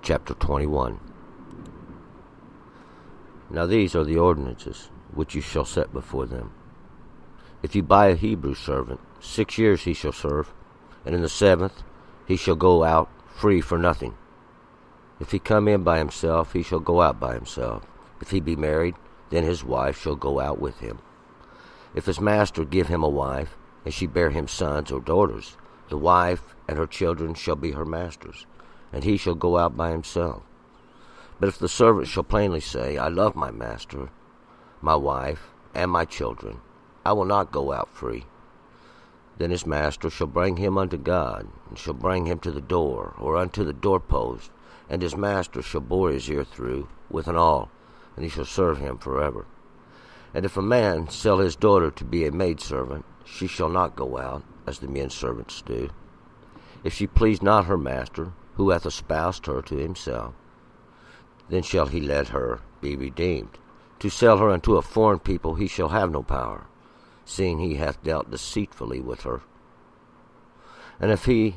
Chapter 21. Now these are the ordinances which you shall set before them. If you buy a Hebrew servant, 6 years he shall serve, and in the 7th he shall go out free for nothing. If he come in by himself, he shall go out by himself. If he be married, then his wife shall go out with him. If his master give him a wife, and she bear him sons or daughters, the wife and her children shall be her master's, and he shall go out by himself. But if the servant shall plainly say, I love my master, my wife, and my children, I will not go out free, then his master shall bring him unto God, and shall bring him to the door, or unto the doorpost, and his master shall bore his ear through with an awl, and he shall serve him forever. And if a man sell his daughter to be a maidservant, she shall not go out, as the men servants do. If she please not her master, who hath espoused her to himself, then shall he let her be redeemed. To sell her unto a foreign people he shall have no power, seeing he hath dealt deceitfully with her. And if he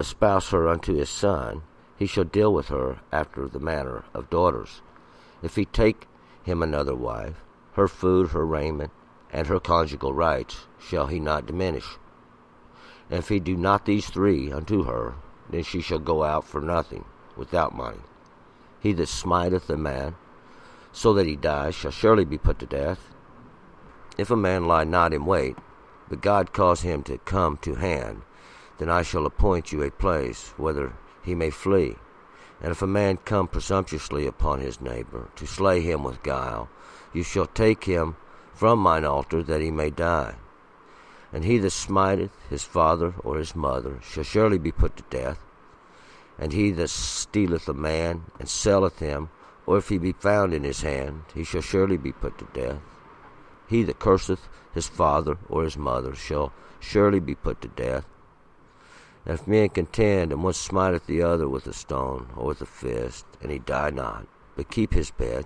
espouse her unto his son, he shall deal with her after the manner of daughters. If he take him another wife, her food, her raiment, and her conjugal rights shall he not diminish. And if he do not these three unto her, then she shall go out for nothing, without money. He that smiteth a man, so that he dies, shall surely be put to death. If a man lie not in wait, but God cause him to come to hand, then I shall appoint you a place, whither he may flee. And if a man come presumptuously upon his neighbor, to slay him with guile, you shall take him from mine altar, that he may die. And he that smiteth his father or his mother shall surely be put to death. And he that stealeth a man, and selleth him, or if he be found in his hand, he shall surely be put to death. He that curseth his father or his mother shall surely be put to death. And if men contend, and one smiteth the other with a stone, or with a fist, and he die not, but keep his bed,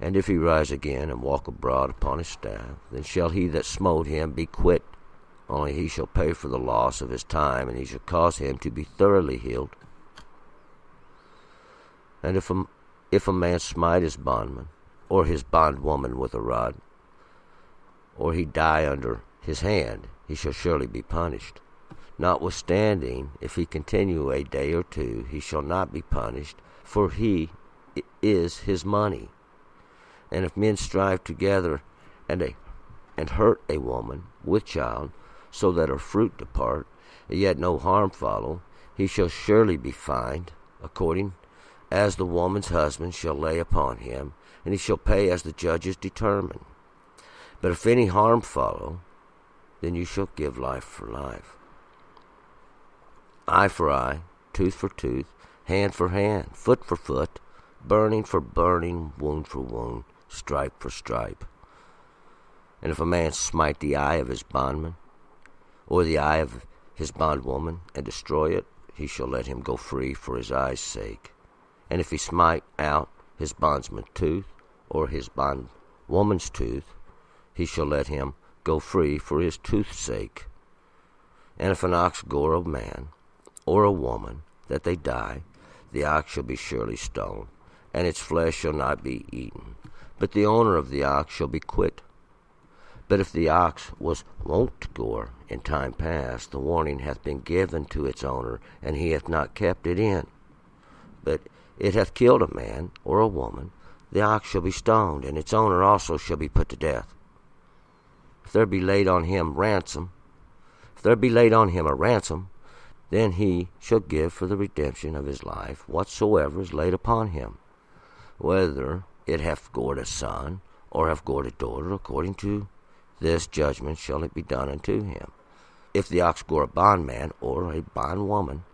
and if he rise again, and walk abroad upon his staff, then shall he that smote him be quit, only he shall pay for the loss of his time, and he shall cause him to be thoroughly healed. And if a man smite his bondman, or his bondwoman with a rod, or he die under his hand, he shall surely be punished. Notwithstanding, if he continue a day or two, he shall not be punished, for he is his money. And if men strive together, and hurt a woman with child, so that her fruit depart, and yet no harm follow, he shall surely be fined, according as the woman's husband shall lay upon him, and he shall pay as the judges determine. But if any harm follow, then you shall give life for life, eye for eye, tooth for tooth, hand for hand, foot for foot, burning for burning, wound for wound, stripe for stripe. And if a man smite the eye of his bondman, or the eye of his bondwoman, and destroy it, he shall let him go free for his eye's sake. And if he smite out his bondsman's tooth, or his bondwoman's tooth, he shall let him go free for his tooth's sake. And if an ox gore a man, or a woman, that they die, the ox shall be surely stoned, and its flesh shall not be eaten. But the owner of the ox shall be quit. But if the ox was wont to gore in time past, the warning hath been given to its owner, and he hath not kept it in, but it hath killed a man or a woman, the ox shall be stoned, and its owner also shall be put to death. If there be laid on him a ransom, then he shall give for the redemption of his life whatsoever is laid upon him, whether it hath gored a son, or hath gored a daughter, according to this judgment shall it be done unto him. If the ox gore a bondman, or a bondwoman,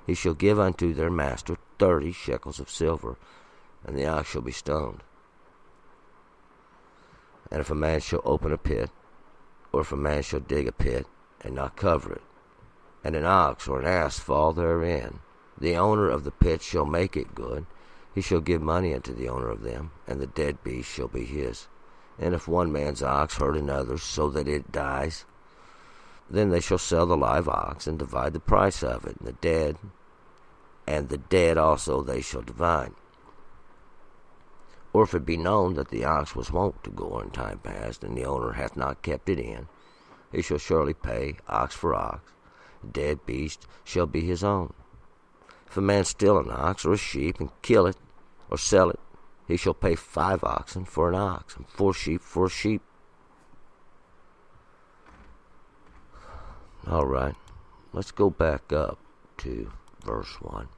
he shall give unto their master 30 shekels of silver, and the ox shall be stoned. And if a man shall open a pit, or if a man shall dig a pit, and not cover it, and an ox or an ass fall therein, the owner of the pit shall make it good. He shall give money unto the owner of them, and the dead beast shall be his. And if one man's ox hurt another, so that it dies, then they shall sell the live ox, and divide the price of it, and the dead and the dead also they shall divide. Or if it be known that the ox was wont to gore in time past, and the owner hath not kept it in, he shall surely pay ox for ox. Dead beast shall be his own. If a man steal an ox or a sheep, and kill it, or sell it, he shall pay 5 oxen for an ox, and 4 sheep for a sheep. All right, let's go back up to verse 1.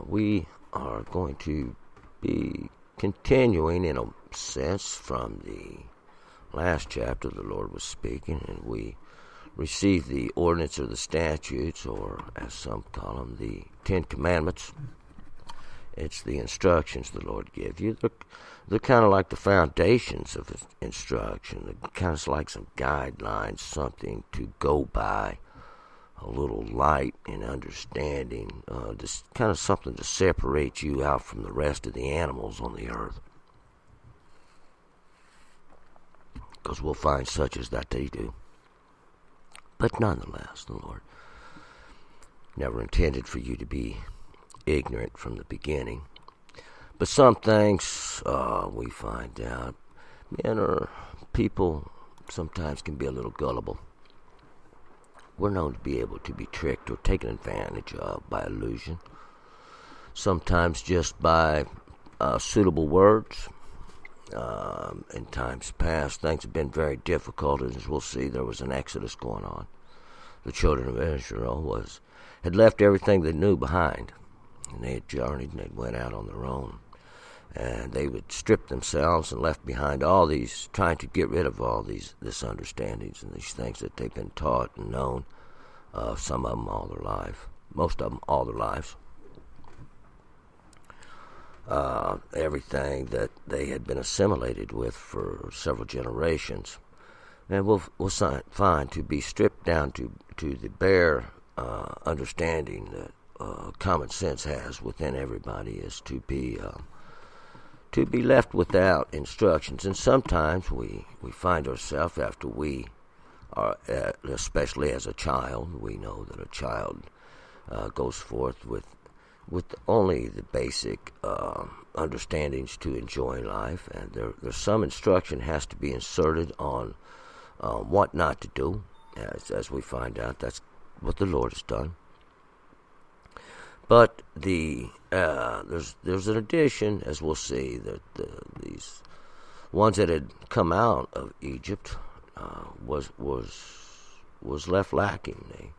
We are going to be continuing, in a sense, from the last chapter the Lord was speaking, and we received the ordinance or the statutes, or as some call them, the 10 Commandments. It's the instructions the Lord gives you. They're kind of like the foundations of instruction. They're kind of like some guidelines, something to go by, a little light in understanding, just kind of something to separate you out from the rest of the animals on the earth. Because we'll find such as that they do. But nonetheless, the Lord never intended for you to be ignorant from the beginning. But some things we find out, people sometimes can be a little gullible. We're known to be able to be tricked or taken advantage of by illusion. Sometimes just by suitable words. In times past, things have been very difficult, and as we'll see, there was an exodus going on. The children of Israel had left everything they knew behind, and they had journeyed, and they went out on their own. And they would strip themselves and left behind all these, trying to get rid of all these misunderstandings and these things that they've been taught and known, some of them all their life, most of them all their lives. Everything that they had been assimilated with for several generations. And we'll find to be stripped down to the bare understanding that common sense has within everybody is to be left without instructions. And sometimes we find ourselves, after we are, especially as a child, we know that a child goes forth with only the basic understandings to enjoy life, and there's some instruction has to be inserted on what not to do. As we find out, that's what the Lord has done. But there's an addition, as we'll see, that these ones that had come out of Egypt was left lacking.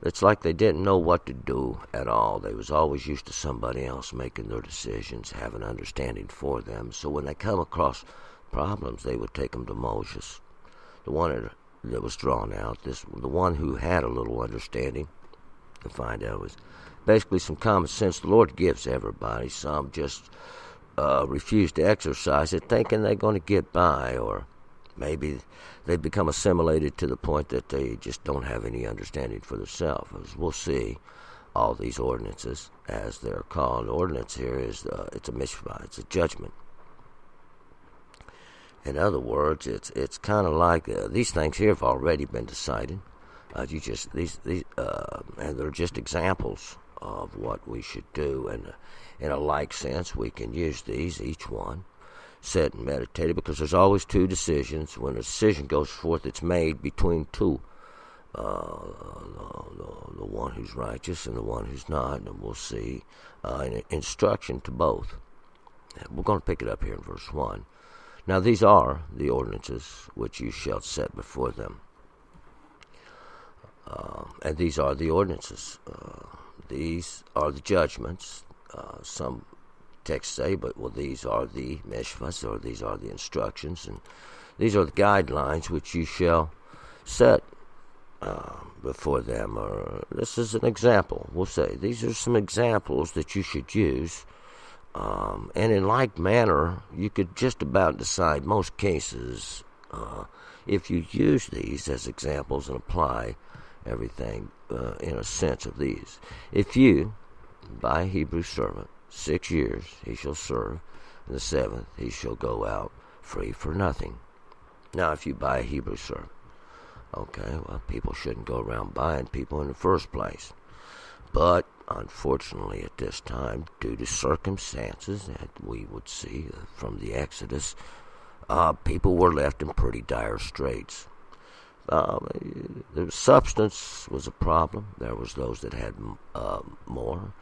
It's like they didn't know what to do at all. They was always used to somebody else making their decisions, having understanding for them. So when they come across problems, they would take them to Moses, the one that was drawn out, the one who had a little understanding, to find out was basically some common sense the Lord gives everybody. Some just refuse to exercise it, thinking they're going to get by, or maybe they become assimilated to the point that they just don't have any understanding for themselves. As we'll see, all these ordinances, as they're called, ordinance here is it's a mishpah, it's a judgment. In other words, it's kind of like these things here have already been decided. And they're just examples of what we should do. And in a like sense, we can use these, each one, sit and meditate, because there's always two decisions. When a decision goes forth, it's made between two, the one who's righteous and the one who's not, and we'll see an instruction to both. We're going to pick it up here in verse 1. Now these are the ordinances which you shall set before them. And these are the ordinances. These are the judgments. Some texts say, but these are the mishvahs, or these are the instructions, and these are the guidelines which you shall set before them. Or this is an example. We'll say these are some examples that you should use. And in like manner, you could just about decide most cases if you use these as examples and apply everything in a sense of these. If you buy a Hebrew servant, 6 years he shall serve, and the 7th he shall go out free for nothing. Now, if you buy a Hebrew servant, Okay, well, people shouldn't go around buying people in the first place. But unfortunately, at this time, due to circumstances that we would see from the Exodus, people were left in pretty dire straits. The substance was a problem. There was those that had more.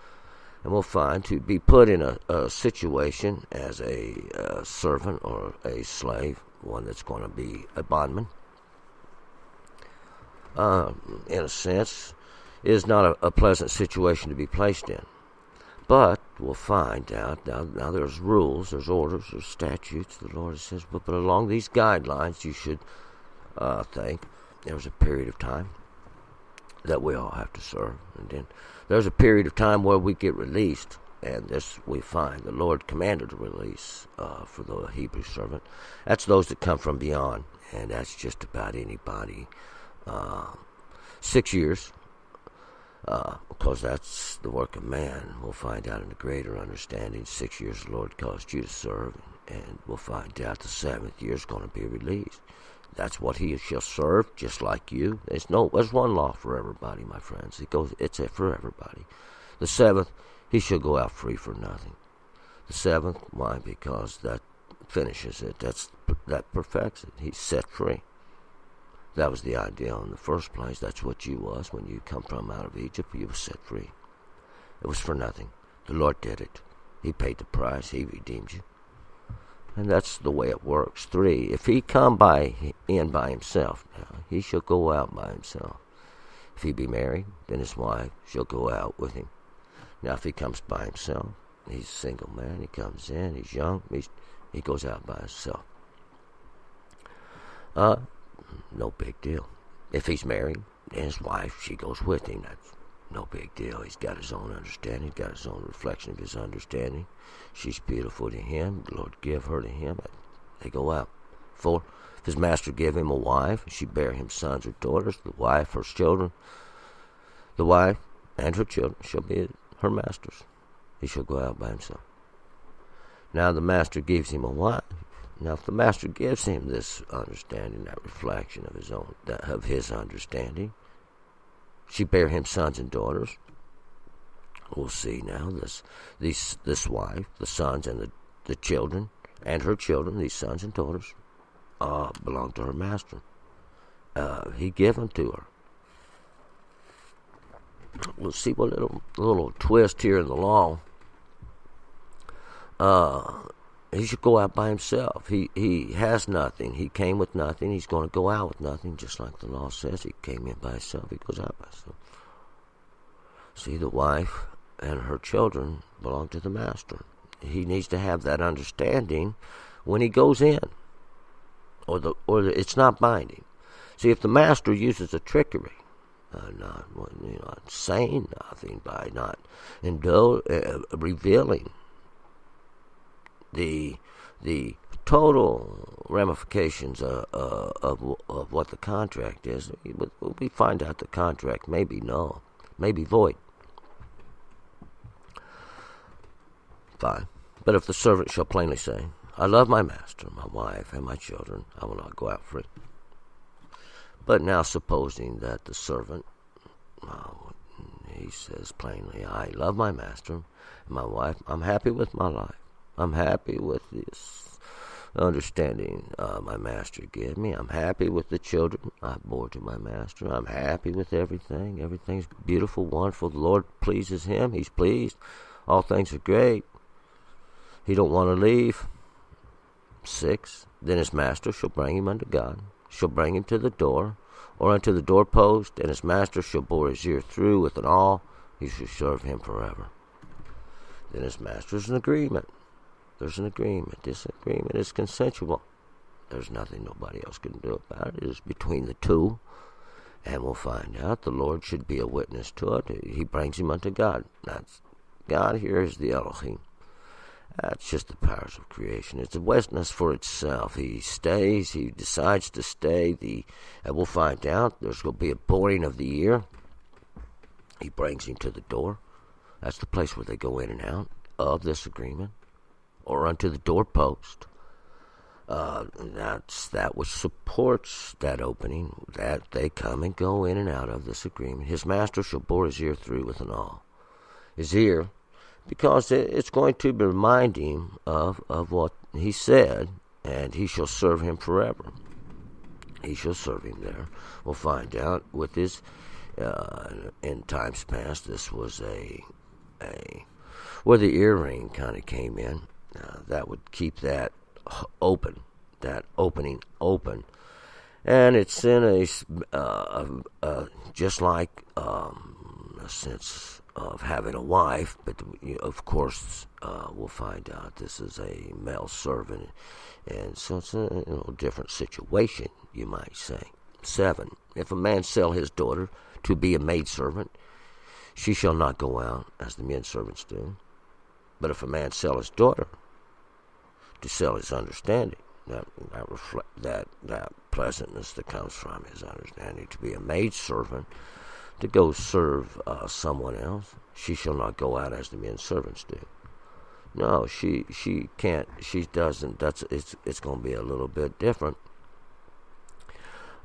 And we'll find to be put in a situation as a servant or a slave, one that's going to be a bondman, in a sense, is not a pleasant situation to be placed in. But we'll find out, now there's rules, there's orders, there's statutes. The Lord says, but along these guidelines you should think. There's a period of time that we all have to serve. And then there's a period of time where we get released. And this we find the Lord commanded a release for the Hebrew servant. That's those that come from beyond. And that's just about anybody. 6 years. Because that's the work of man. We'll find out in a greater understanding. 6 years the Lord caused you to serve, and we'll find out the 7th year is going to be released. That's what he shall serve, just like you. There's one law for everybody, my friends. It's for everybody. The 7th, he shall go out free for nothing. The 7th, why? Because that finishes it. That perfects it. He's set free. That was the idea in the first place. That's what you was when you come from out of Egypt. You were set free. It was for nothing. The Lord did it. He paid the price. He redeemed you. And that's the way it works. 3, if he come in by himself, now, he shall go out by himself. If he be married, then his wife shall go out with him. Now, if he comes by himself, he's a single man. He comes in. He's young. He goes out by himself. No big deal. If he's married, then his wife, she goes with him. That's no big deal. He's got his own understanding, got his own reflection of his understanding. She's beautiful to him. The Lord give her to him. They go out. 4, if his master give him a wife, she bear him sons or daughters, the wife, her children, the wife and her children shall be her masters. He shall go out by himself. Now the master gives him a wife. Now, if the master gives him this understanding, that reflection of his understanding, she bear him sons and daughters. We'll see now this wife, the sons and the children, and her children, these sons and daughters, belong to her master. He gave them to her. We'll see what little twist here in the law. He should go out by himself. He has nothing. He came with nothing. He's going to go out with nothing, just like the law says. He came in by himself. He goes out by himself. See, the wife and her children belong to the master. He needs to have that understanding when he goes in, or it's not binding. See, if the master uses a trickery, not saying nothing, by not revealing the total ramifications of what the contract is, we find out the contract may be null, may be void. Fine. But if the servant shall plainly say, I love my master, my wife, and my children, I will not go out free. But now supposing that the servant, he says plainly, I love my master and my wife, I'm happy with my life. I'm happy with this understanding my master gave me. I'm happy with the children I bore to my master. I'm happy with everything. Everything's beautiful, wonderful. The Lord pleases him. He's pleased. All things are great. He don't want to leave. 6, then his master shall bring him unto God, shall bring him to the door, or unto the doorpost, and his master shall bore his ear through with an awl. He shall serve him forever. Then his master's an agreement. There's an agreement. This agreement is consensual. There's nothing nobody else can do about it. It is between the two. And we'll find out the Lord should be a witness to it. He brings him unto God. That's God here is the Elohim. That's just the powers of creation. It's a witness for itself. He stays. He decides to stay. And we'll find out there's going to be a boring of the ear. He brings him to the door. That's the place where they go in and out of this agreement. Or unto the doorpost. That's that which supports that opening, that they come and go in and out of this agreement. His master shall bore his ear through with an awl. His ear, because it's going to remind him of what he said, and he shall serve him forever. He shall serve him there. We'll find out with his, in times past, this was where the earring kind of came in. That would keep that open, that opening open. And it's in just like a sense of having a wife, but of course we'll find out this is a male servant, and so it's a different situation, you might say. 7. If a man sell his daughter to be a maidservant, she shall not go out as the men servants do. But if a man sell his daughter to sell his understanding, that pleasantness that comes from his understanding, to be a maidservant, to go serve someone else, she shall not go out as the men servants do. No, she can't. She doesn't. It's going to be a little bit different.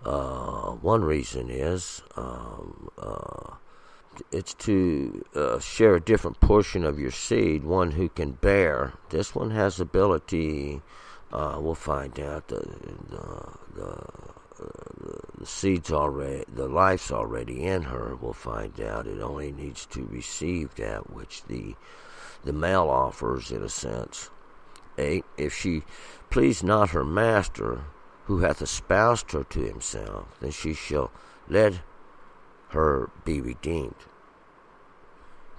One reason is it's to share a different portion of your seed, one who can bear. This one has ability. We'll find out the seed's already, the life's already in her. We'll find out it only needs to receive that which the male offers, in a sense. 8. If she please not her master, who hath espoused her to himself, then she shall let her be redeemed.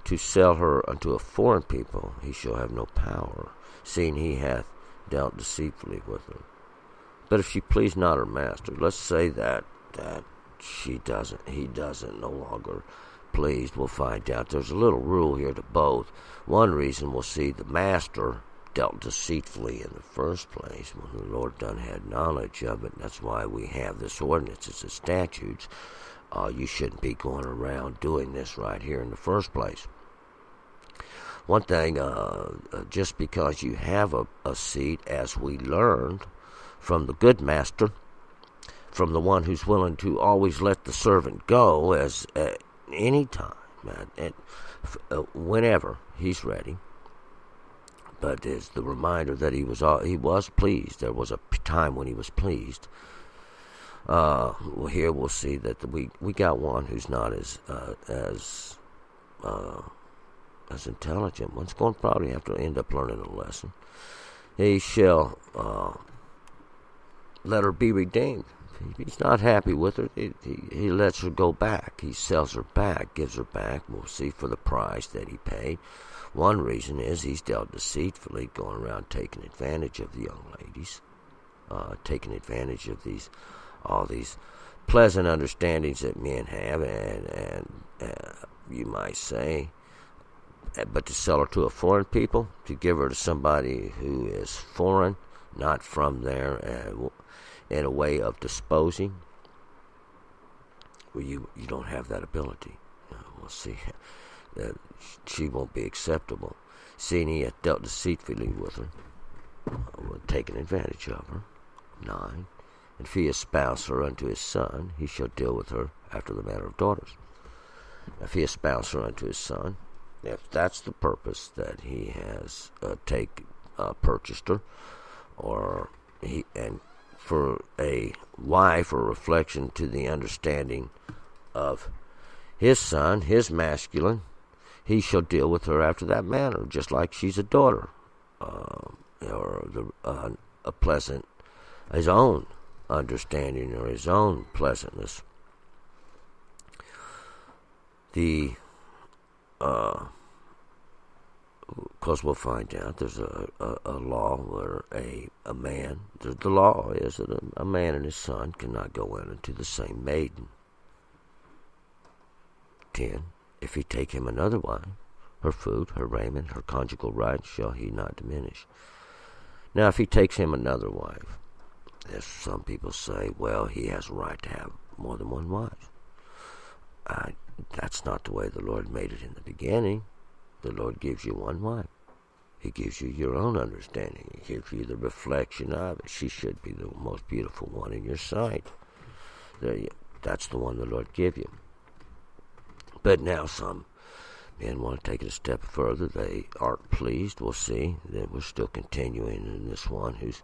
To sell her unto a foreign people, he shall have no power, seeing he hath dealt deceitfully with her. But if she please not her master, let's say that he doesn't no longer pleased, we'll find out there's a little rule here to both. One reason we'll see the master dealt deceitfully in the first place when the Lord done had knowledge of it. That's why we have this ordinance. It's the statutes. You shouldn't be going around doing this right here in the first place. One thing, just because you have a seat, as we learned from the good master, from the one who's willing to always let the servant go as any time, whenever he's ready. But it's the reminder that he was pleased. There was a time when he was pleased. Well, here we'll see that we got one who's not as intelligent. One's going to probably have to end up learning a lesson. He shall let her be redeemed. If he's not happy with her, he lets her go back. He sells her back, gives her back. We'll see for the price that he paid. One reason is he's dealt deceitfully, going around taking advantage of the young ladies, taking advantage of all these pleasant understandings that men have, and you might say, but to sell her to a foreign people, to give her to somebody who is foreign, not from there, in a way of disposing, well, you don't have that ability. We'll see that she won't be acceptable. Seeing he hath dealt deceitfully with her, taking advantage of her. 9. And if he espouse her unto his son, he shall deal with her after the manner of daughters. If he espouse her unto his son, if that's the purpose that he has purchased her, and for a wife, or reflection to the understanding of his son, his masculine, he shall deal with her after that manner, just like she's a daughter, or a pleasant, his own understanding or his own pleasantness. Because we'll find out there's a law where a man, the law is that a man and his son cannot go in into the same maiden. 10. If he take him another wife, her food, her raiment, her conjugal rights shall he not diminish. Now, if he takes him another wife, as some people say, well, he has a right to have more than one wife. That's not the way the Lord made it in the beginning. The Lord gives you one wife. He gives you your own understanding. He gives you the reflection of it. She should be the most beautiful one in your sight. That's the one the Lord give you. But now some men want to take it a step further. They aren't pleased. We'll see. Then we're still continuing in this one who's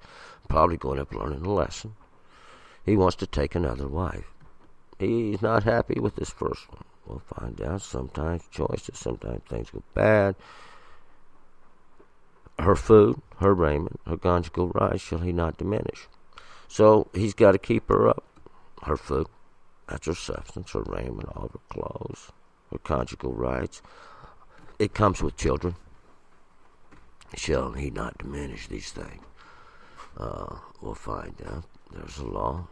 probably going up learning a lesson. He wants to take another wife. He's not happy with this first one. We'll find out. Sometimes choices, sometimes things go bad. Her food, her raiment, her conjugal rights shall he not diminish. So he's got to keep her up. Her food, that's her substance, her raiment, all of her clothes, her conjugal rights. It comes with children. Shall he not diminish these things? We'll find out. There's a law.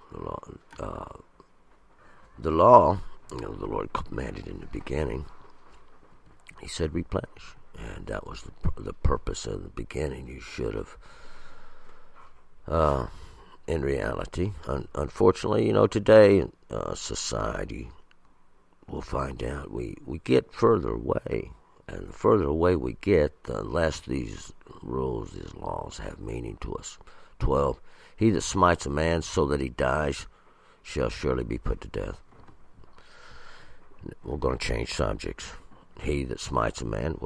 The law, the Lord commanded in the beginning. He said replenish. And that was the purpose of the beginning. You should have, in reality. Unfortunately, today in society, we'll find out, we get further away. And the further away we get, the less these rules, these laws have meaning to us. 12, he that smites a man so that he dies shall surely be put to death. We're going to change subjects. He that smites a man,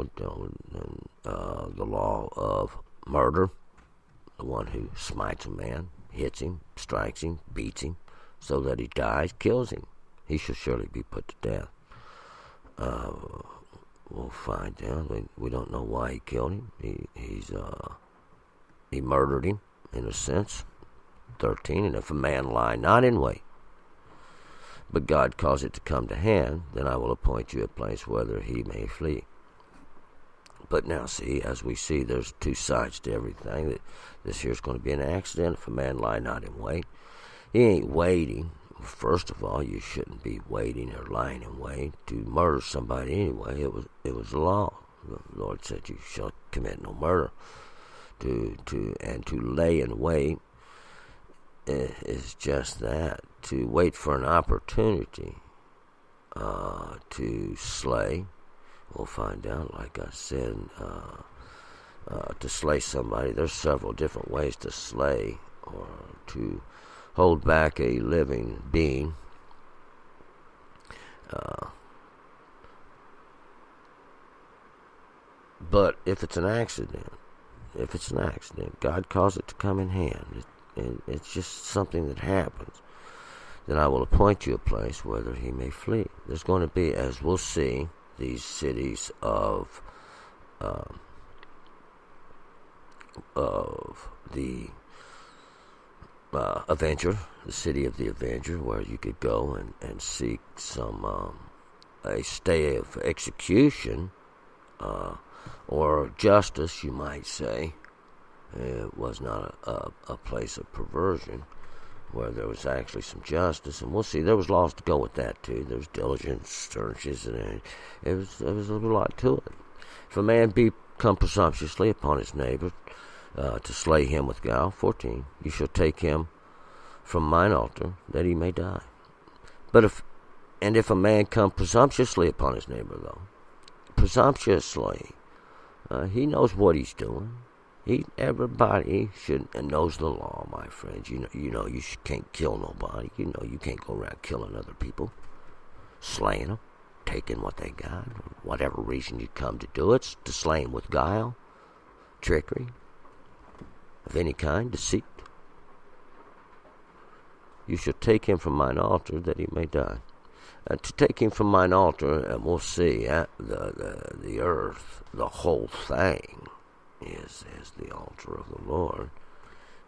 the law of murder, the one who smites a man, hits him, strikes him, beats him, so that he dies, kills him. He shall surely be put to death. We'll find out. We don't know why he killed him. He murdered him, in a sense. 13, and if a man lie not in wait, but God cause it to come to hand, then I will appoint you a place whither he may flee. But now see, as we see, there's two sides to everything. That this here's going to be an accident if a man lie not in wait. He ain't waiting. First of all, you shouldn't be waiting or lying in wait to murder somebody anyway. It was the law. The Lord said you shall commit no murder. To lay in wait is just that. To wait for an opportunity to slay. We'll find out, like I said, to slay somebody. There's several different ways to slay or to hold back a living being. But if it's an accident, God caused it to come in hand. It's just something that happens. Then I will appoint you a place whither he may flee. There's going to be, as we'll see, these cities of the Avenger, the city of the Avenger, where you could go and seek some a stay of execution or justice, you might say. It was not a place of perversion, where there was actually some justice, and we'll see. There was laws to go with that too. There was diligence, searches, and it was a lot to it. If a man become presumptuously upon his neighbor to slay him with guile, 14, you shall take him from mine altar that he may die. But if a man come presumptuously upon his neighbor, though, presumptuously, he knows what he's doing. Everybody should and knows the law, my friends. You know you can't kill nobody. You know you can't go around killing other people, slaying them, taking what they got, or whatever reason you come to do it. It's to slay them with guile, trickery of any kind, deceit. You shall take him from mine altar that he may die. To take him from mine altar, and we'll see the earth, the whole thing, is the altar of the Lord,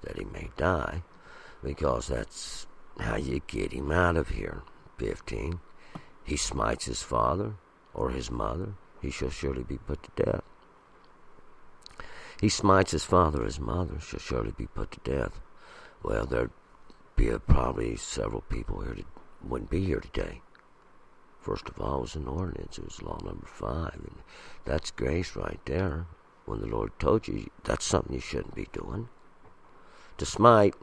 that he may die, because that's how you get him out of here. 15, he smites his father or his mother, he shall surely be put to death. He smites his father or his mother, shall surely be put to death. Well, there'd be probably several people here wouldn't be here today. First of all, it was an ordinance. It was law number 5, and that's grace right there. When the Lord told you, that's something you shouldn't be doing. To smite,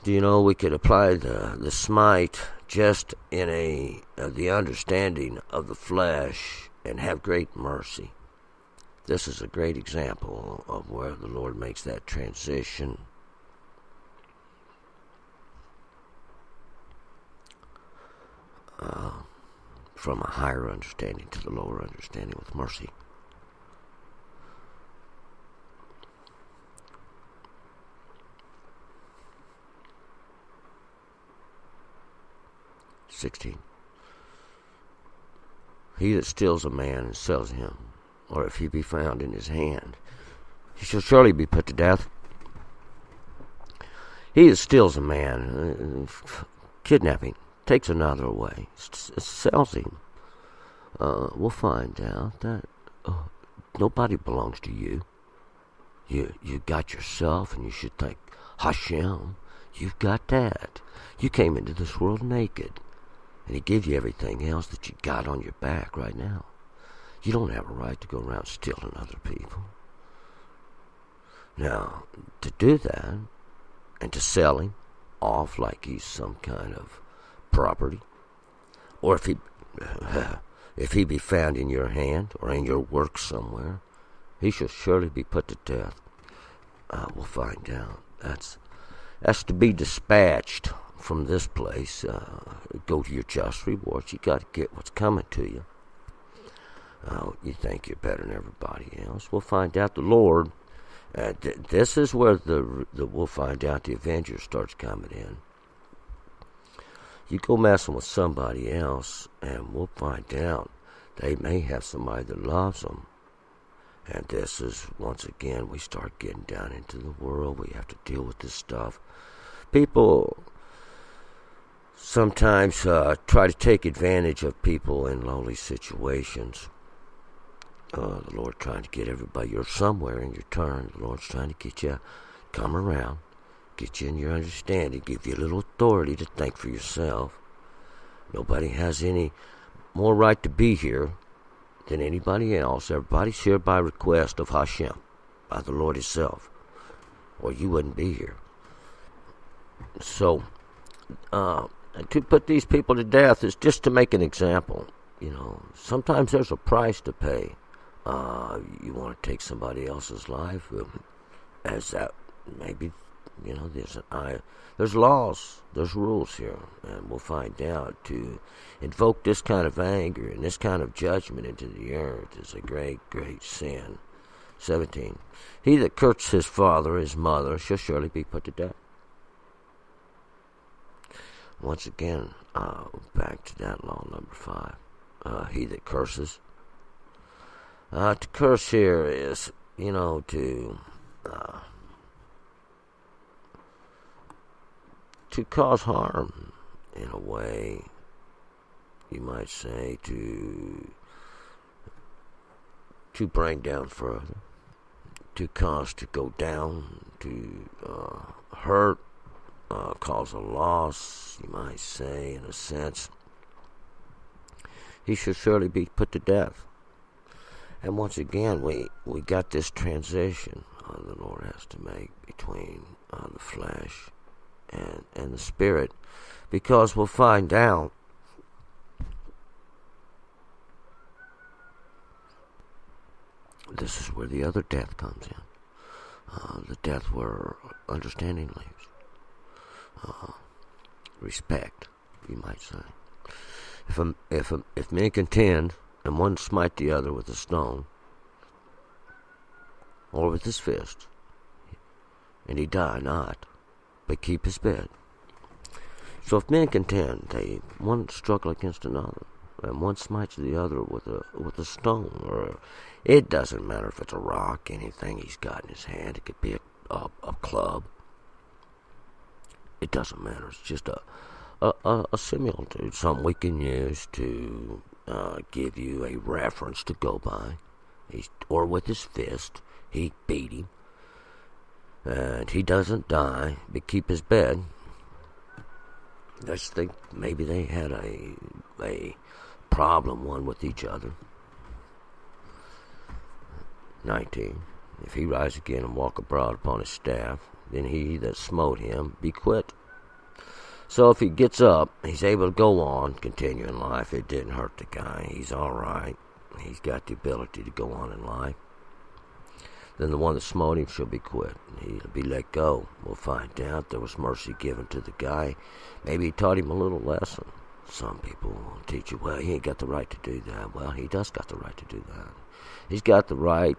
do you know we could apply the smite just in the understanding of the flesh and have great mercy. This is a great example of where the Lord makes that transition. From a higher understanding to the lower understanding with mercy. (16) He that steals a man and sells him, or if he be found in his hand, he shall surely be put to death. He that steals a man, kidnapping, takes another away, sells him, we'll find out that nobody belongs to you. You got yourself, and you should thank Hashem. You've got that. You came into this world naked, and He gives you everything else that you got on your back right now. You don't have a right to go around stealing other people. Now, to do that, and to sell him off like he's some kind of property, or if he be found in your hand or in your work somewhere, he shall surely be put to death. We'll find out. That's to be dispatched from this place. Go to your just rewards. You got to get what's coming to you. You think you're better than everybody else. We'll find out the Lord. This is where we'll find out the Avenger starts coming in. You go messing with somebody else, and we'll find out they may have somebody that loves them. And this is, once again, we start getting down into the world. We have to deal with this stuff. People sometimes try to take advantage of people in lowly situations. The Lord trying to get everybody. You're somewhere in your turn. The Lord's trying to get you, come around, get you in your understanding, give you a little authority to think for yourself. Nobody has any more right to be here than anybody else. Everybody's here by request of Hashem, by the Lord Himself, or you wouldn't be here. So, to put these people to death is just to make an example. You know, sometimes there's a price to pay. You want to take somebody else's life, as that maybe, you know, there's laws, there's rules here, and we'll find out to invoke this kind of anger and this kind of judgment into the earth is a great, great sin. 17. He that curses his father or his mother shall surely be put to death. Once again, back to that law number 5. He that curses. To curse here is, you know, to cause harm, in a way, you might say, to bring down further, to cause to go down, to hurt, cause a loss, you might say, in a sense. He should surely be put to death. And once again, we got this transition the Lord has to make between the flesh and the spirit, because we'll find out this is where the other death comes in, the death where understanding leaves, respect, you might say. If men contend and one smite the other with a stone or with his fist, and he die not, but keep his bed. So if men contend, one struggle against another, and one smites the other with a stone, or it doesn't matter if it's a rock, anything he's got in his hand. It could be a club. It doesn't matter. It's just a similitude, something we can use to give you a reference to go by. Or with his fist, he beat him, and he doesn't die, but keep his bed. Let's think maybe they had a problem one with each other. 19. If he rise again and walk abroad upon his staff, then he that smote him be quit. So if he gets up, he's able to go on, continue in life. It didn't hurt the guy. He's all right. He's got the ability to go on in life. Then the one that smote him shall be quit, and he'll be let go. We'll find out there was mercy given to the guy. Maybe he taught him a little lesson. Some people will teach you, well, he ain't got the right to do that. Well, he does got the right to do that. He's got the right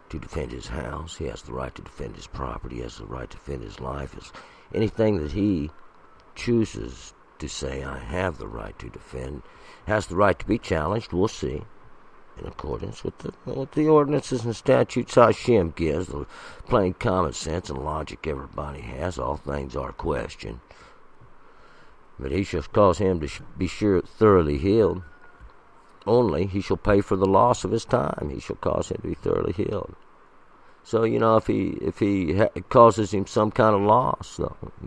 to defend his house. He has the right to defend his property. He has the right to defend his life. It's anything that he chooses to say, I have the right to defend, has the right to be challenged. We'll see. In accordance with the ordinances and statutes Hashem gives, the plain common sense and logic everybody has, all things are questioned. But he shall cause him to be sure thoroughly healed. Only he shall pay for the loss of his time. He shall cause him to be thoroughly healed. So, if he causes him some kind of loss,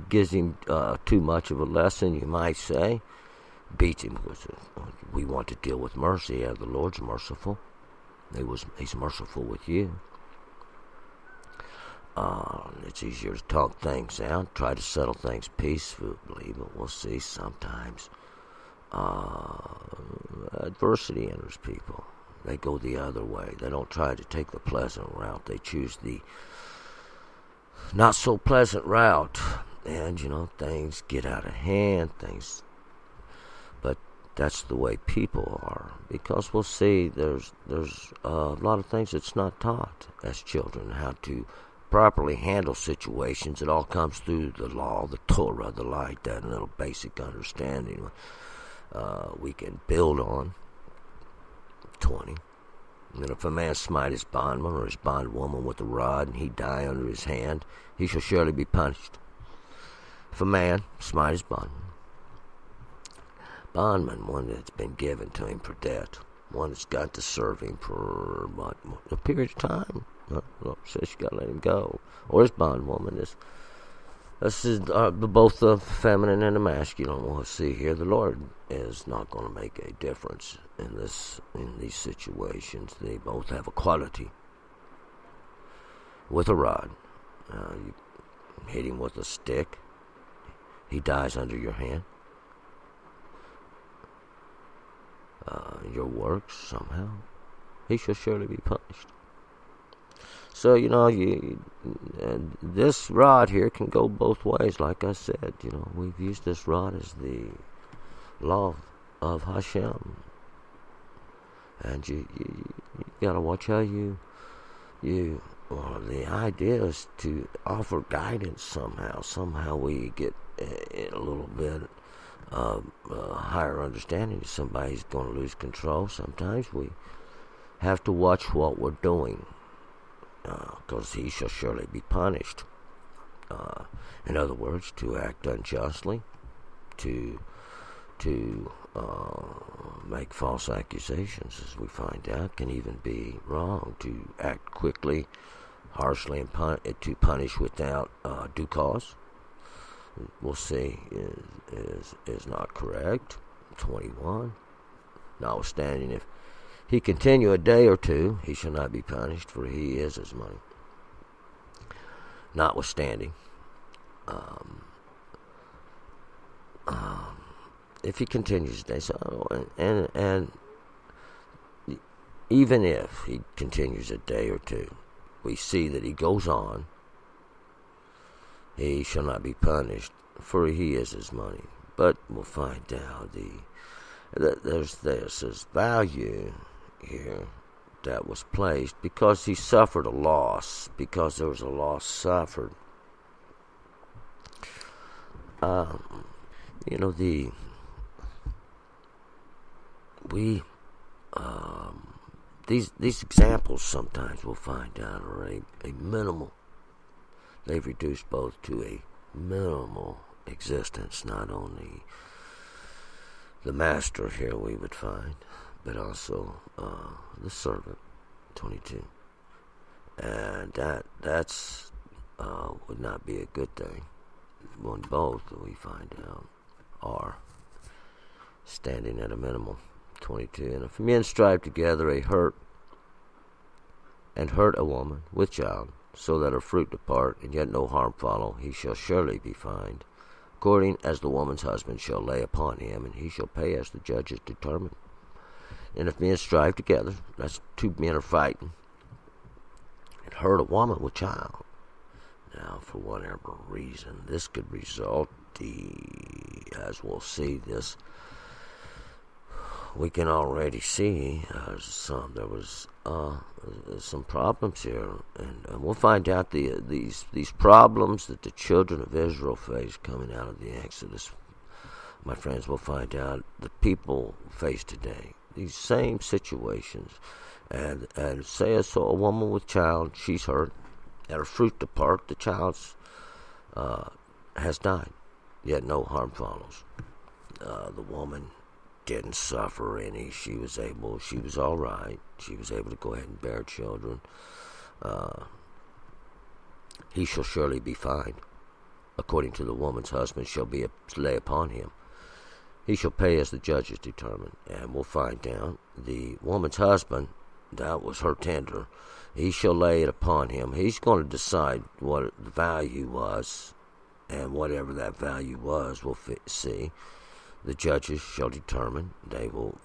gives him too much of a lesson, you might say, beats him because we want to deal with mercy. Yeah, the Lord's merciful. He's merciful with you. It's easier to talk things out, try to settle things peacefully, but we'll see sometimes adversity enters people. They go the other way. They don't try to take the pleasant route. They choose the not so pleasant route. And, things get out of hand, but that's the way people are. Because we'll see there's a lot of things that's not taught as children, how to properly handle situations. It all comes through the law, the Torah, the light, that little basic understanding we can build on. 20. And if a man smite his bondman or his bondwoman with a rod, and he die under his hand, he shall surely be punished. If a man smite his bondman, one that's been given to him for debt, one that's got to serve him for a period of time, says you got to let him go. Or his bondwoman is. This is both the feminine and the masculine. We'll see here. The Lord is not going to make a difference in these situations. They both have equality. With a rod, you hit him with a stick. He dies under your hand. Your works somehow. He shall surely be punished. So, this rod here can go both ways. Like I said, we've used this rod as the law of Hashem. And you got to watch how the idea is to offer guidance somehow. Somehow we get a little bit of higher understanding that somebody's going to lose control. Sometimes we have to watch what we're doing. Because he shall surely be punished. In other words, to act unjustly, to make false accusations, as we find out, can even be wrong. To act quickly, harshly, and to punish without due cause, we'll see, is not correct. 21. Notwithstanding, if he continue a day or two, he shall not be punished, for he is his money. Notwithstanding, if he continues a day, and even if he continues a day or two, we see that he goes on, he shall not be punished, for he is his money. But we'll find out there's this value here that was placed because he suffered a loss, because there was a loss suffered. These examples sometimes we'll find out are a minimal. They've reduced both to a minimal existence, not only the master here we would find, but also the servant, 22. And that's would not be a good thing when both, we find out, are standing at a minimum, 22. And if men strive together hurt a woman with child, so that her fruit depart, and yet no harm follow, he shall surely be fined, according as the woman's husband shall lay upon him, and he shall pay as the judges determine. And if men strive together, that's two men are fighting, hurt a woman with child. Now, for whatever reason, this could result, as we'll see this, we can already see there was some problems here, and we'll find out these problems that the children of Israel faced coming out of the Exodus. My friends, we'll find out the people face today these same situations, and say I saw a woman with child, she's hurt, at her fruit depart, the child has died, yet no harm follows. The woman didn't suffer any. She was all right. She was able to go ahead and bear children. He shall surely be fined. According to the woman's husband shall be lay upon him. He shall pay as the judges determine. And we'll find out the woman's husband, that was her tender, he shall lay it upon him. He's going to decide what the value was, and whatever that value was, we'll see. The judges shall determine. They will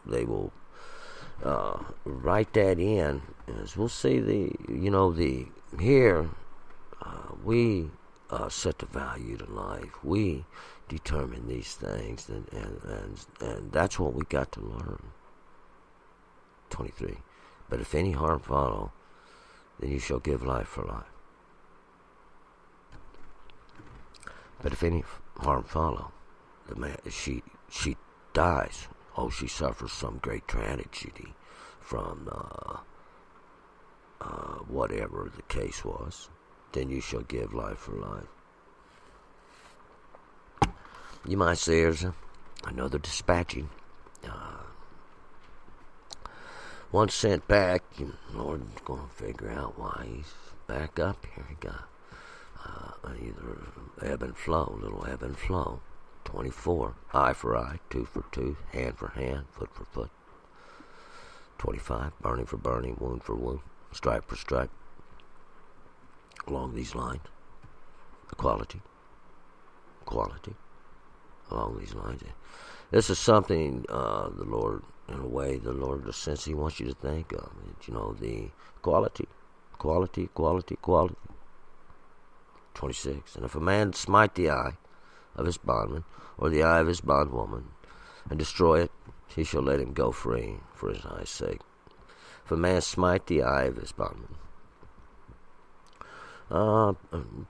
write that in, as we'll see. Here we set the value to life. We determine these things, and that's what we got to learn. 23. But if any harm follow, then you shall give life for life. But if any harm follow, the man she dies. Oh, she suffers some great tragedy from whatever the case was. Then you shall give life for life. You might say there's another dispatching. One sent back. Lord's going to figure out why he's back up here. He got either ebb and flow, little ebb and flow. 24, eye for eye, tooth for tooth, hand for hand, foot for foot. 25, burning for burning, wound for wound, stripe for stripe. Along these lines, equality, along these lines. This is something the Lord, in a way, the sense He wants you to think of. The equality. 26, and if a man smite the eye of his bondman, or the eye of his bondwoman, and destroy it, he shall let him go free for his eye's sake. If a man smite the eye of his bondman,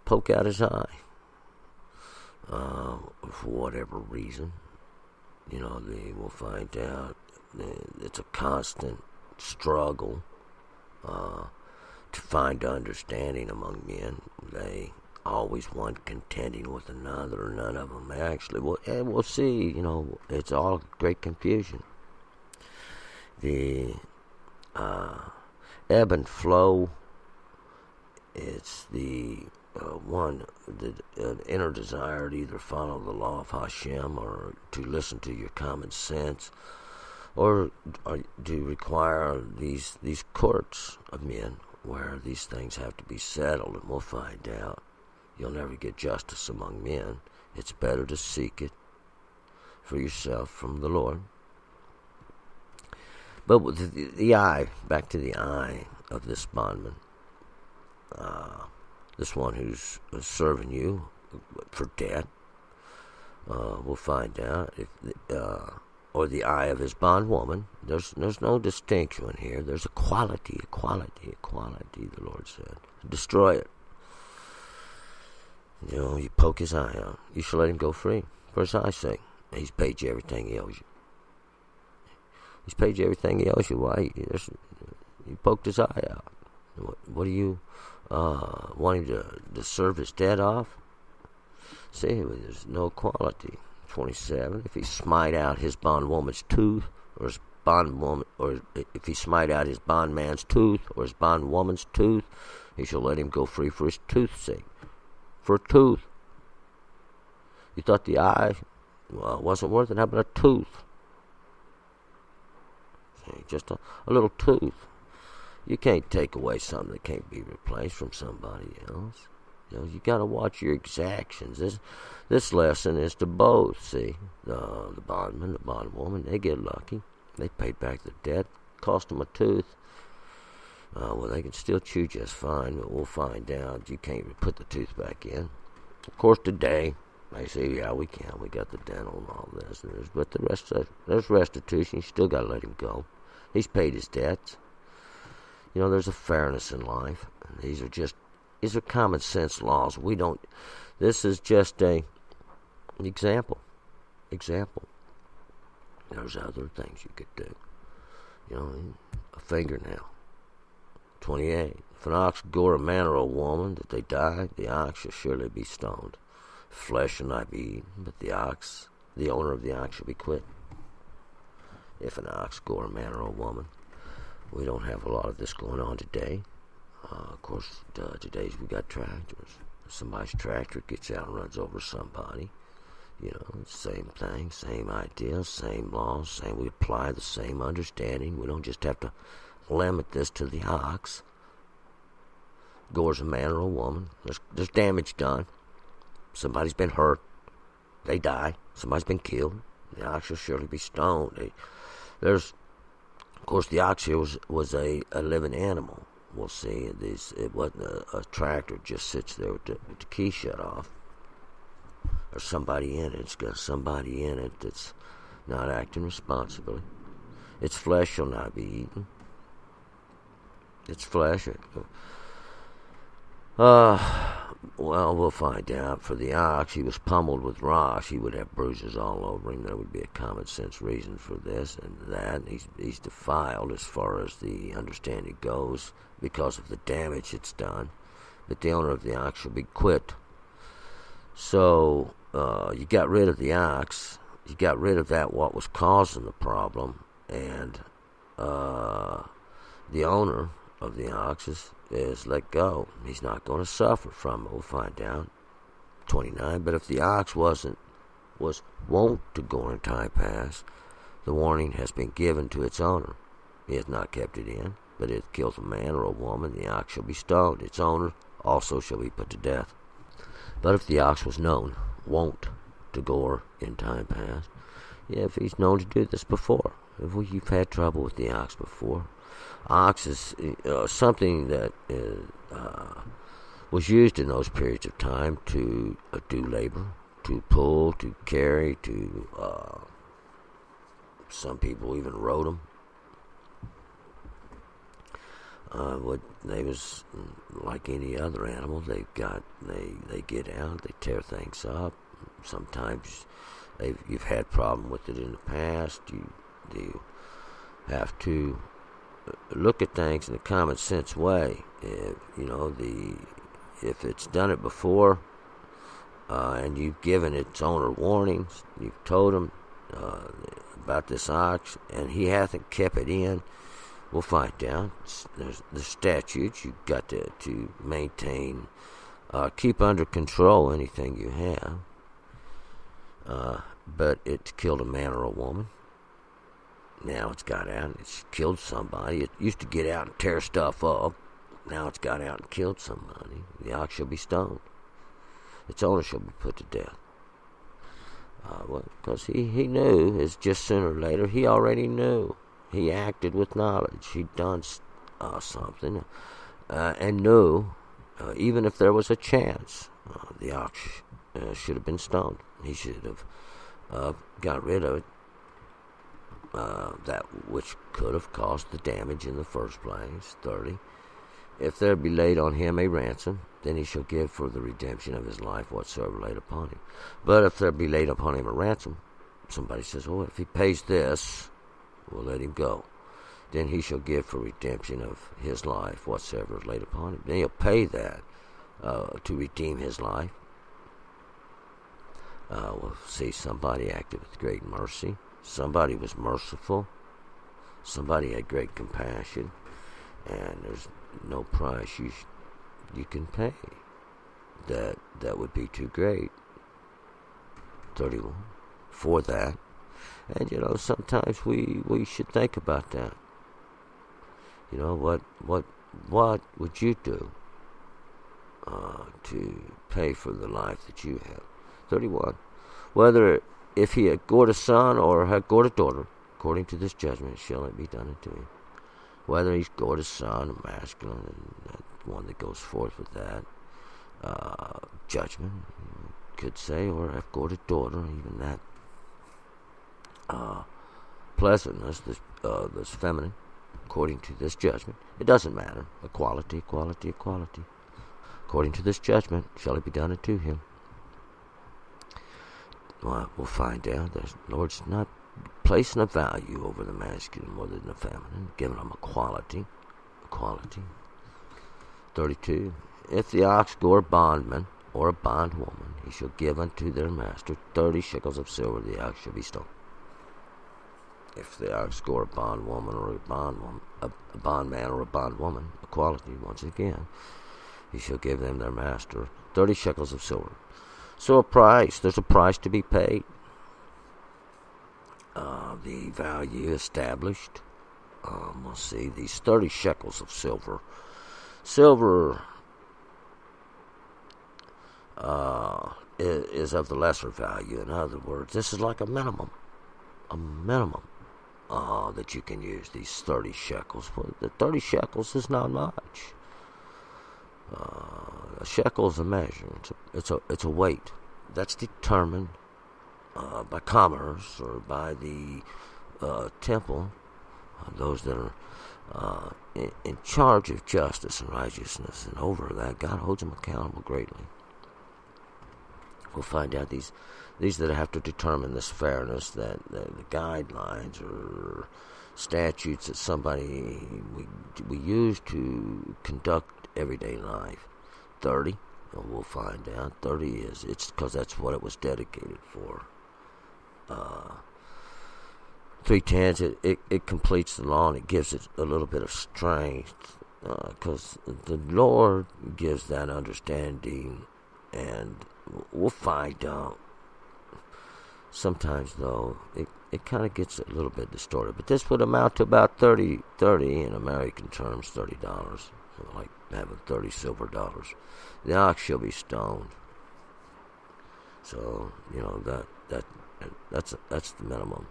poke out his eye, for whatever reason, they will find out it's a constant struggle to find understanding among men. They always want contending with another. None of them actually. And we'll see. It's all great confusion. The ebb and flow. It's the inner desire to either follow the law of Hashem or to listen to your common sense, or to require these courts of men where these things have to be settled. And we'll find out. You'll never get justice among men. It's better to seek it for yourself from the Lord. But with the eye, back to the eye of this bondman, this one who's serving you for debt, we'll find out if, or the eye of his bondwoman. There's no distinction here. There's equality. The Lord said, destroy it. You poke his eye out. You shall let him go free for his eye's sake. He's paid you everything he owes you. He's paid you everything he owes you. Why? You poked his eye out. What do you want him to serve his debt off? See, there's no equality. 27. If he smite out his bondwoman's tooth, or his bondwoman, or if he smite out his bondman's tooth, or his bondwoman's tooth, he shall let him go free for his tooth's sake. For a tooth. You thought the eye wasn't worth it? How about a tooth? See, just a little tooth. You can't take away something that can't be replaced from somebody else. You got to watch your exactions. This lesson is to both. See, the bondman, the bondwoman, they get lucky. They paid back the debt. Cost them a tooth. Well, they can still chew just fine, but we'll find out. You can't put the tooth back in. Of course, today, they say, yeah, we can. We got the dental and all this and this. But the rest of there's restitution. You still got to let him go. He's paid his debts. You know, there's a fairness in life. These are common sense laws. This is just an example. There's other things you could do. You know, a fingernail. 28. If an ox gore a man or a woman that they die, the ox shall surely be stoned. Flesh shall not be eaten, but the owner of the ox shall be quit. If an ox gore a man or a woman. We don't have a lot of this going on today. Of course, today's we got tractors. Somebody's tractor gets out and runs over somebody. You know, same thing, same idea, same laws, we apply the same understanding. We don't just have to limit this to the ox. Gores a man or a woman. There's damage done. Somebody's been hurt. They die. Somebody's been killed. The ox will surely be stoned. Of course, the ox here was a living animal. We'll see. It wasn't a tractor just sits there with the key shut off. There's somebody in it. It's got somebody in it that's not acting responsibly. Its flesh shall not be eaten. Its flesh. Well, we'll find out. For the ox, he was pummeled with rocks. He would have bruises all over him. There would be a common sense reason for this and that. He's defiled as far as the understanding goes because of the damage it's done. But the owner of the ox shall be quit. So you got rid of the ox. You got rid of what was causing the problem. And the owner of the ox is let go. He's not going to suffer from it. We'll find out. 29. But if the ox was wont to gore in time past, the warning has been given to its owner. He has not kept it in, but it kills a man or a woman, the ox shall be stoned. Its owner also shall be put to death. But if the ox was wont to gore in time past, if he's known to do this before, if you've had trouble with the ox before, ox is something that was used in those periods of time to do labor, to pull, to carry, to some people even rode them. They was like any other animal. They get out, they tear things up. Sometimes you've had problem with it in the past. You have to look at things in a common sense way. If it's done it before, and you've given its owner warnings, you've told him about this ox, and he hasn't kept it in, we'll find out. There's the statutes. You've got to maintain, keep under control anything you have. But it killed a man or a woman. Now it's got out and it's killed somebody. It used to get out and tear stuff up. Now it's got out and killed somebody. The ox shall be stoned. Its owner shall be put to death. Because he knew, it's just sooner or later, he already knew. He acted with knowledge. He'd done something and knew, even if there was a chance, the ox should have been stoned. He should have got rid of it. That which could have caused the damage in the first place. 30. If there be laid on him a ransom, then he shall give for the redemption of his life whatsoever laid upon him. But if there be laid upon him a ransom, somebody says, if he pays this, we'll let him go. Then he shall give for redemption of his life whatsoever is laid upon him. Then he'll pay that to redeem his life. We'll see somebody acted with great mercy. Somebody was merciful. Somebody had great compassion. And there's no price you can pay that would be too great. 31. For that. And sometimes we should think about that. What would you do to pay for the life that you have? 31. Whether if he had gored a son or had gored a daughter, according to this judgment shall it be done unto him. whether he's gored his son, a masculine, and one that goes forth with that judgment, you could say, or have gored a daughter, even that pleasantness, this feminine, according to this judgment. It doesn't matter. Equality, equality, equality. According to this judgment, shall it be done unto him. Well, we'll find out. The Lord's not placing a value over the masculine more than the feminine, giving them equality. Equality. 32. If the ox gore a bondman or a bondwoman, he shall give unto their master 30 shekels of silver. The ox shall be stoned. If the ox gore a bondwoman or a bondwoman, a bondman or a bondwoman, equality once again, he shall give them their master 30 shekels of silver. So there's a price to be paid. The value established. We'll see these 30 shekels of silver. Silver is of the lesser value. In other words, this is like a minimum that you can use, these 30 shekels. Well, the 30 shekels is not much. A shekel is a measure. It's a weight that's determined by commerce or by the temple, those that are in charge of justice and righteousness, and over that, God holds them accountable greatly. We'll find out these that have to determine this fairness, that the guidelines or statutes that we use to conduct everyday life. 30, we'll find out. 30 it's because that's what it was dedicated for. 3/10, it completes the law and it gives it a little bit of strength, because the Lord gives that understanding, and we'll find out. Sometimes, though, it kind of gets a little bit distorted. But this would amount to about 30 in American terms, $30. Like having 30 silver dollars. The ox shall be stoned. So, that's the minimum.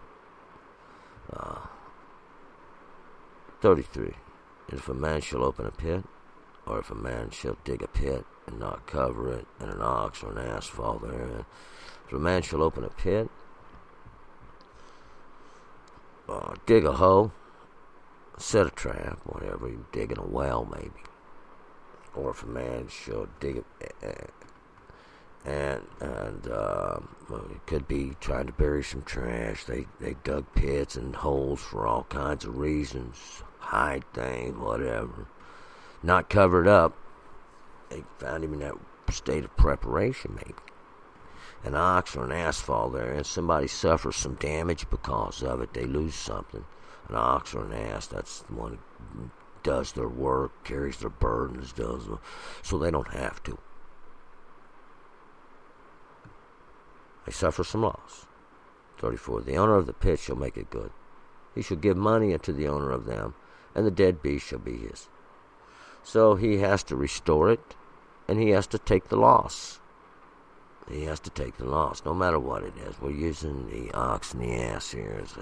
33. If a man shall open a pit, or if a man shall dig a pit and not cover it, and an ox or an ass fall therein. If a man shall open a pit, dig a hole, set a trap, whatever, you digging a well maybe. Or if a man shall dig and it could be trying to bury some trash. They dug pits and holes for all kinds of reasons, hide things, whatever. Not covered up. They found him in that state of preparation, maybe. An ox or an ass fall there, and somebody suffers some damage because of it. They lose something. An ox or an ass, that's the one who does their work, carries their burdens, so they don't have to. They suffer some loss. 34. The owner of the pit shall make it good. He shall give money unto the owner of them, and the dead beast shall be his. So he has to restore it, and he has to take the loss. He has to take the loss, no matter what it is. We're using the ox and the ass here as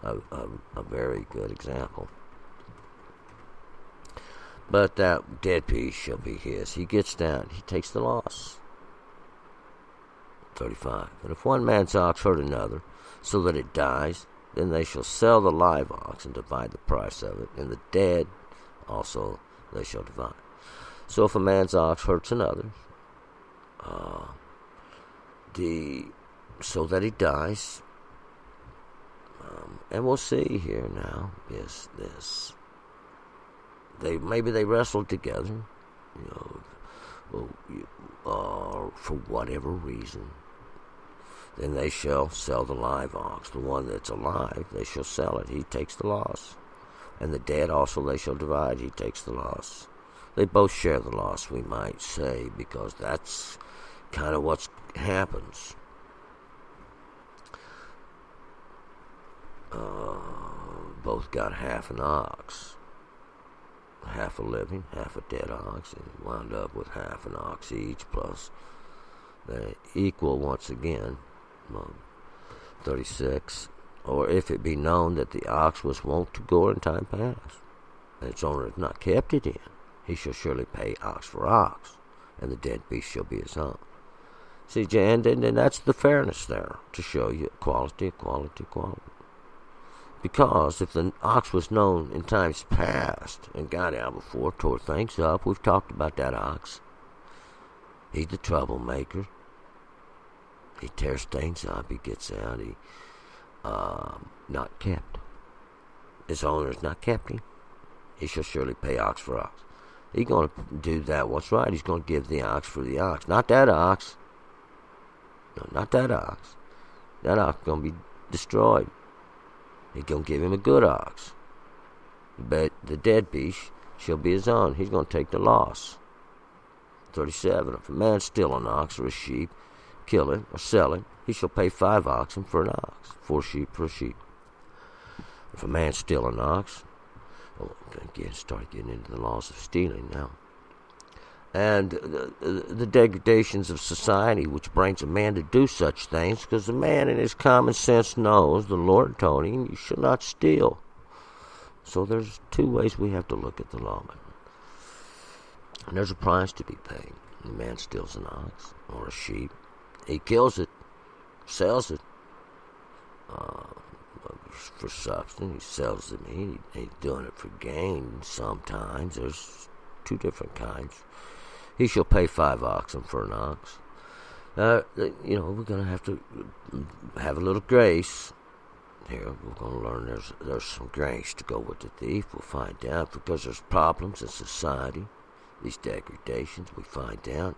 a very good example. But that dead beast shall be his. He gets down. He takes the loss. 35. And if one man's ox hurt another, so that it dies, then they shall sell the live ox and divide the price of it, and the dead also they shall divide. So if a man's ox hurts another, so that he dies, and we'll see here now is this. Maybe they wrestled together, for whatever reason. Then they shall sell the live ox. The one that's alive, they shall sell it. He takes the loss. And the dead also they shall divide. He takes the loss. They both share the loss, we might say, because that's kind of what happens. Both got half an ox. Half a living, half a dead ox, and wound up with half an ox each, plus they equal once again. 36. Or if it be known that the ox was wont to gore in time past. and its owner has not kept it in, he shall surely pay ox for ox, and the dead beast shall be his own. See, and that's the fairness there, to show you equality, equality, equality. Because if the ox was known in times past and got out before, tore things up, we've talked about that ox. He's the troublemaker. He tears things up, he gets out, he not kept. His owner is not kept him. He shall surely pay ox for ox. He's going to do that what's right. He's going to give the ox for the ox. Not that ox. No, not that ox. That ox is going to be destroyed. He's going to give him a good ox. But the dead beast shall be his own. He's going to take the loss. 37. If a man steal an ox or a sheep, kill it or sell it, he shall pay 5 oxen for an ox, 4 sheep for a sheep. If a man steal an ox, again, start getting into the laws of stealing now. And the degradations of society, which brings a man to do such things, because the man in his common sense knows the Lord told him, you shall not steal. So there's 2 ways we have to look at the law. And there's a price to be paid. The man steals an ox or a sheep. He kills it, sells it for substance. He sells the meat. He's doing it for gain sometimes. There's 2 different kinds. He shall pay 5 oxen for an ox. We're going to have to have a little grace. Here, we're going to learn there's some grace to go with the thief. We'll find out, because there's problems in society. These degradations, we find out.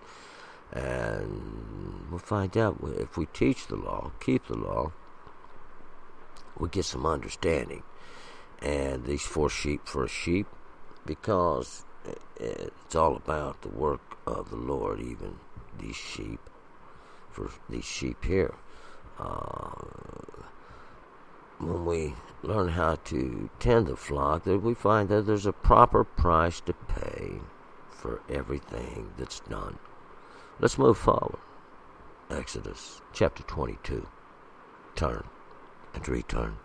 And we'll find out if we teach the law, keep the law, we get some understanding. And these 4 sheep for a sheep, because it's all about the work of the Lord, even these sheep, for these sheep here. When we learn how to tend the flock, that we find that there's a proper price to pay for everything that's done. Let's move forward. Exodus chapter 22. Turn and return.